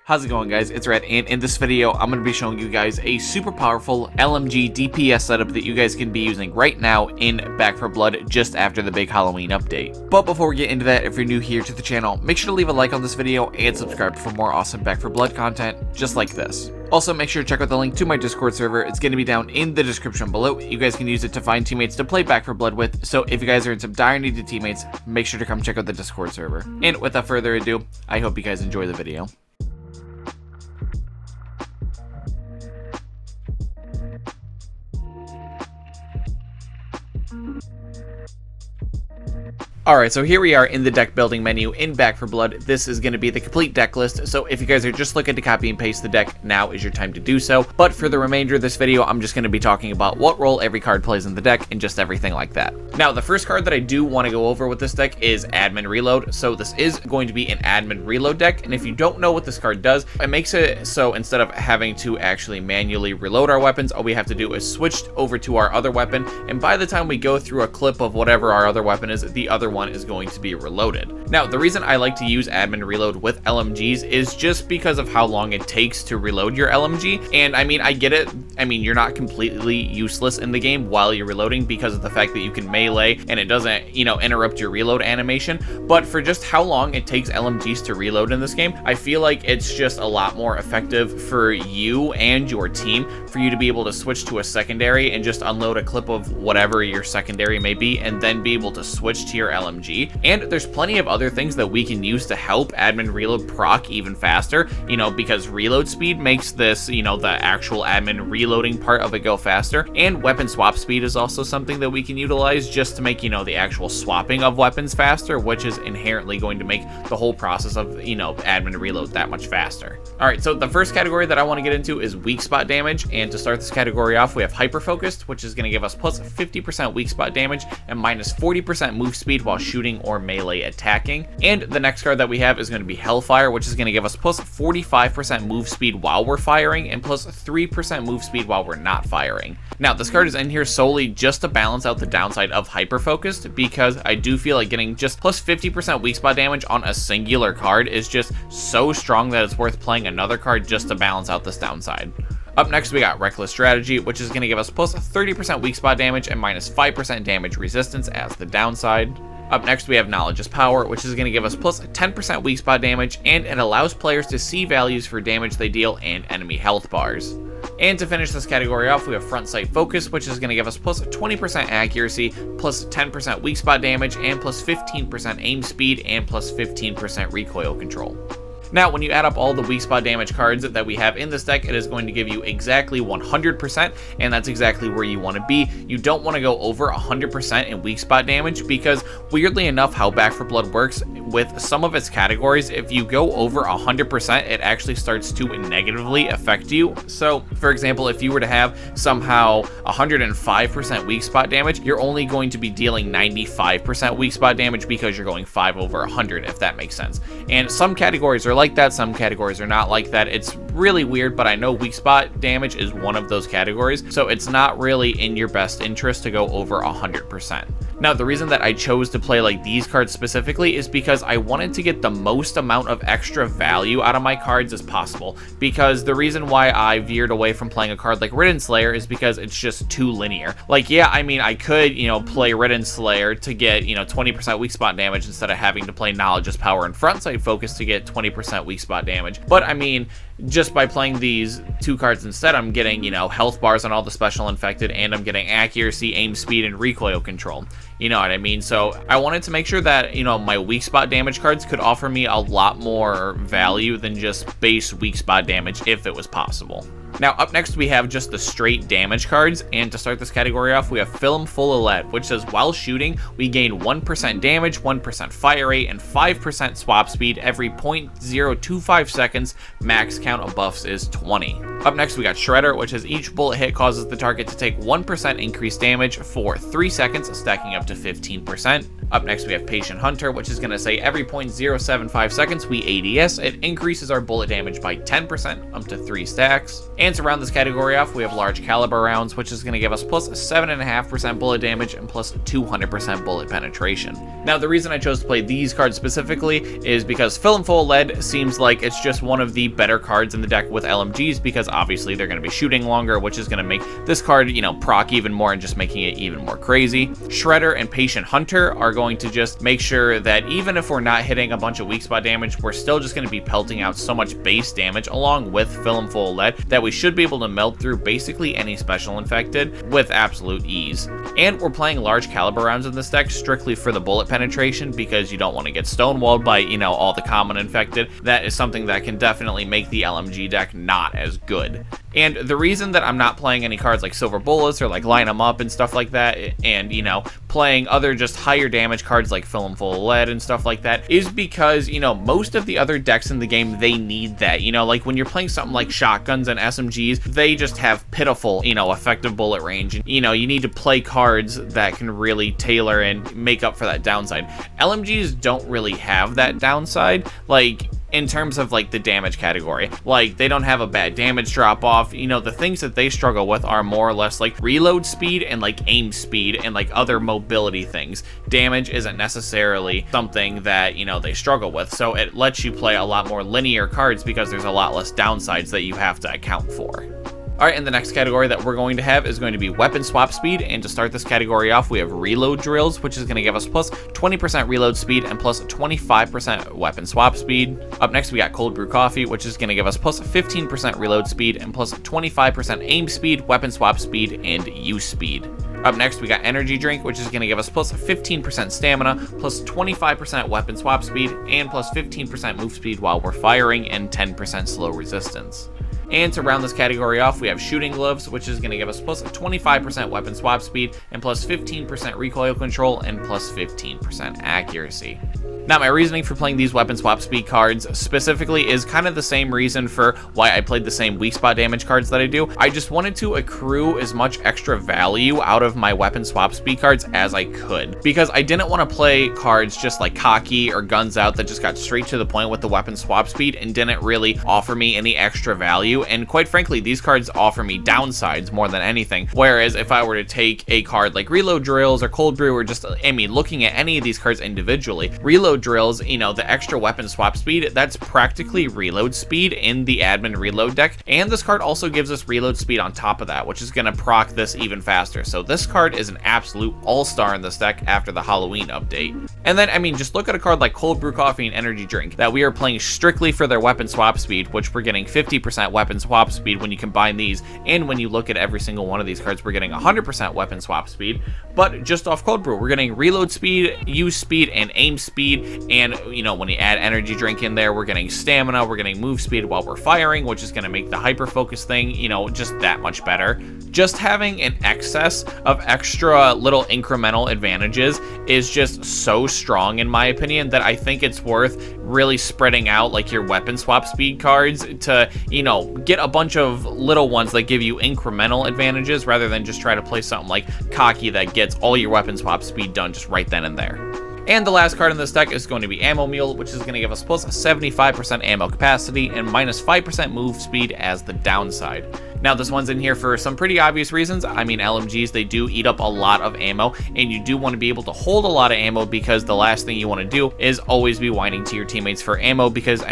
How's it going, guys? It's Red, and in this video I'm going to be showing you guys a super powerful LMG DPS setup that you guys can be using right now in Back 4 Blood just after the big Halloween update. But before we get into that, if you're new here to the channel, make sure to leave a like on this video and subscribe for more awesome Back 4 Blood content just like this. Also, make sure to check out the link to my Discord server. It's going to be down in the description below. You guys can use it to find teammates to play Back 4 Blood with, so if you guys are in some dire need of teammates, make sure to come check out the Discord server. And without further ado, I hope you guys enjoy the video. Alright, so here we are in the deck building menu in Back 4 Blood. This is going to be the complete deck list, so if you guys are just looking to copy and paste the deck, now is your time to do so. But for the remainder of this video, I'm just going to be talking about what role every card plays in the deck and just everything like that. Now, the first card that I do want to go over with this deck is Admin Reload. So this is going to be an Admin Reload deck, and if you don't know what this card does, it makes it so instead of having to actually manually reload our weapons, all we have to do is switch over to our other weapon, and by the time we go through a clip of whatever our other weapon is, the other one is going to be reloaded. Now, the reason I like to use Admin Reload with LMGs is just because of how long it takes to reload your LMG. And I mean, I get it. I mean, you're not completely useless in the game while you're reloading because of the fact that you can melee and it doesn't, you know, interrupt your reload animation. But for just how long it takes LMGs to reload in this game, I feel like it's just a lot more effective for you and your team for you to be able to switch to a secondary and just unload a clip of whatever your secondary may be and then be able to switch to your LMG. And there's plenty of other things that we can use to help Admin Reload proc even faster, you know, because reload speed makes this, you know, the actual admin reloading part of it go faster. And weapon swap speed is also something that we can utilize just to make, you know, the actual swapping of weapons faster, which is inherently going to make the whole process of, you know, Admin Reload that much faster. All right, so the first category that I want to get into is weak spot damage. And to start this category off, we have Hyper Focused, which is going to give us plus 50% weak spot damage and minus 40% move speed while shooting or melee attacking. And the next card that we have is going to be Hellfire, which is going to give us plus 45% move speed while we're firing and plus 3% move speed while we're not firing. Now, this card is in here solely just to balance out the downside of Hyper Focused, because I do feel like getting just plus 50% weak spot damage on a singular card is just so strong that it's worth playing another card just to balance out this downside. Up next, we got Reckless Strategy, which is going to give us plus 30% weak spot damage and minus 5% damage resistance as the downside. Up next, we have Knowledge is Power, which is going to give us plus 10% weak spot damage, and it allows players to see values for damage they deal and enemy health bars. And to finish this category off, we have Front Sight Focus, which is going to give us plus 20% accuracy, plus 10% weak spot damage, and plus 15% aim speed, and plus 15% recoil control. Now, when you add up all the weak spot damage cards that we have in this deck, it is going to give you exactly 100%, and that's exactly where you want to be. You don't want to go over 100% in weak spot damage because, weirdly enough, how Back 4 Blood works with some of its categories, if you go over 100%, it actually starts to negatively affect you. So, for example, if you were to have somehow 105% weak spot damage, you're only going to be dealing 95% weak spot damage because you're going 5 over 100, if that makes sense. And some categories are like that, some categories are not like that. It's really weird, but I know weak spot damage is one of those categories, so it's not really in your best interest to go over 100%. Now, the reason that I chose to play like these cards specifically is because I wanted to get the most amount of extra value out of my cards as possible, because the reason why I veered away from playing a card like Ridden Slayer is because it's just too linear. Like, yeah, I mean, I could, you know, play Ridden Slayer to get, you know, 20% weak spot damage instead of having to play Knowledge is Power and Front Sight Focus to get 20% weak spot damage. But I mean, just by playing these two cards instead, I'm getting, you know, health bars on all the special infected, and I'm getting accuracy, aim speed, and recoil control. You know what I mean? So I wanted to make sure that, you know, my weak spot damage cards could offer me a lot more value than just base weak spot damage if it was possible. Now, up next, we have just the straight damage cards, and to start this category off, we have Film Full of Lead, which says while shooting, we gain 1% damage, 1% fire rate, and 5% swap speed every 0.025 seconds. Max count of buffs is 20. Up next, we got Shredder, which says each bullet hit causes the target to take 1% increased damage for 3 seconds, stacking up to 15%. Up next, we have Patient Hunter, which is going to say every 0.075 seconds we ADS. It increases our bullet damage by 10% up to 3 stacks. And to round this category off, we have Large Caliber Rounds, which is going to give us plus 7.5% bullet damage and plus 200% bullet penetration. Now, the reason I chose to play these cards specifically is because Fill 'Em Full of Lead seems like it's just one of the better cards in the deck with LMGs, because obviously they're going to be shooting longer, which is going to make this card, proc even more and just making it even more crazy. Shredder and Patient Hunter are going to just make sure that even if we're not hitting a bunch of weak spot damage, we're still just going to be pelting out so much base damage along with Fill 'Em Full of Lead that we should be able to melt through basically any special infected with absolute ease. And we're playing Large Caliber Rounds in this deck strictly for the bullet penetration, because you don't want to get stonewalled by, all the common infected. That is something that can definitely make the LMG deck not as good. And the reason that I'm not playing any cards like Silver Bullets or like Line 'em Up and stuff like that, and playing other just higher damage cards like Fill 'Em Full of Lead and stuff like that, is because most of the other decks in the game, they need that. Like when you're playing something like shotguns and SMGs, they just have pitiful effective bullet range, and you need to play cards that can really tailor and make up for that downside. LMGs don't really have that downside, like in terms of like the damage category. Like they don't have a bad damage drop off. The things that they struggle with are more or less like reload speed and like aim speed and like other mobility things. Damage isn't necessarily something that they struggle with, so it lets you play a lot more linear cards because there's a lot less downsides that you have to account for. Alright, and the next category that we're going to have is going to be Weapon Swap Speed, and to start this category off, we have Reload Drills, which is going to give us plus 20% reload speed and plus 25% weapon swap speed. Up next, we got Cold Brew Coffee, which is going to give us plus 15% reload speed and plus 25% aim speed, weapon swap speed, and use speed. Up next, we got Energy Drink, which is going to give us plus 15% stamina, plus 25% weapon swap speed, and plus 15% move speed while we're firing, and 10% slow resistance. And to round this category off, we have Shooting Gloves, which is going to give us plus 25% weapon swap speed and plus 15% recoil control and plus 15% accuracy. Now, my reasoning for playing these weapon swap speed cards specifically is kind of the same reason for why I played the same weak spot damage cards that I do. I just wanted to accrue as much extra value out of my weapon swap speed cards as I could, because I didn't want to play cards just like Cocky or Guns Out that just got straight to the point with the weapon swap speed and didn't really offer me any extra value. And quite frankly, these cards offer me downsides more than anything. Whereas if I were to take a card like Reload Drills or Cold Brew, or just, looking at any of these cards individually, Reload Drills, the extra weapon swap speed, that's practically reload speed in the admin reload deck. And this card also gives us reload speed on top of that, which is going to proc this even faster. So this card is an absolute all-star in this deck after the Halloween update. And then, just look at a card like Cold Brew Coffee and Energy Drink that we are playing strictly for their weapon swap speed, which we're getting 50% weapon swap speed when you combine these. And when you look at every single one of these cards, we're getting 100% weapon swap speed. But just off Cold Brew, we're getting reload speed, use speed, and aim speed. And, when you add Energy Drink in there, we're getting stamina, we're getting move speed while we're firing, which is going to make the hyper focus thing, just that much better. Just having an excess of extra little incremental advantages is just so strong, in my opinion, that I think it's worth really spreading out like your weapon swap speed cards to, get a bunch of little ones that give you incremental advantages rather than just try to play something like Cocky that gets all your weapon swap speed done just right then and there. And the last card in this deck is going to be Ammo Mule, which is going to give us plus 75% ammo capacity and minus 5% move speed as the downside. Now, this one's in here for some pretty obvious reasons. LMGs, they do eat up a lot of ammo, and you do want to be able to hold a lot of ammo, because the last thing you want to do is always be whining to your teammates for ammo, because,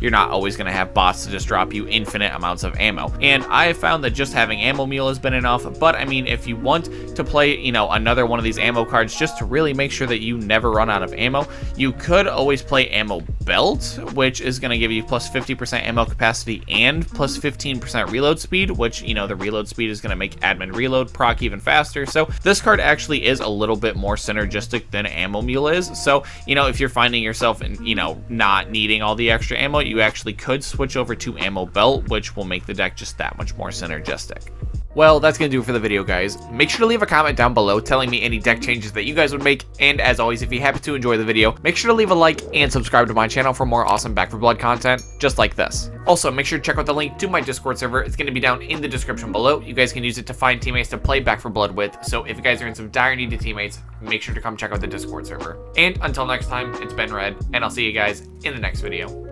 you're not always going to have bots to just drop you infinite amounts of ammo. And I have found that just having Ammo Mule has been enough, but, if you want to play, another one of these ammo cards just to really make sure that you never run out of ammo, you could always play Ammo Belt, which is going to give you plus 50% ammo capacity and plus 15% reload speed, which, the reload speed is going to make admin reload proc even faster. So this card actually is a little bit more synergistic than Ammo Mule is. So, if you're finding yourself, not needing all the extra ammo, you actually could switch over to Ammo Belt, which will make the deck just that much more synergistic. Well, that's going to do it for the video, guys. Make sure to leave a comment down below telling me any deck changes that you guys would make, and as always, if you happen to enjoy the video, make sure to leave a like and subscribe to my channel for more awesome Back 4 Blood content just like this. Also, make sure to check out the link to my Discord server. It's going to be down in the description below. You guys can use it to find teammates to play Back 4 Blood with, so if you guys are in some dire need of teammates, make sure to come check out the Discord server. And until next time, it's been Red, and I'll see you guys in the next video.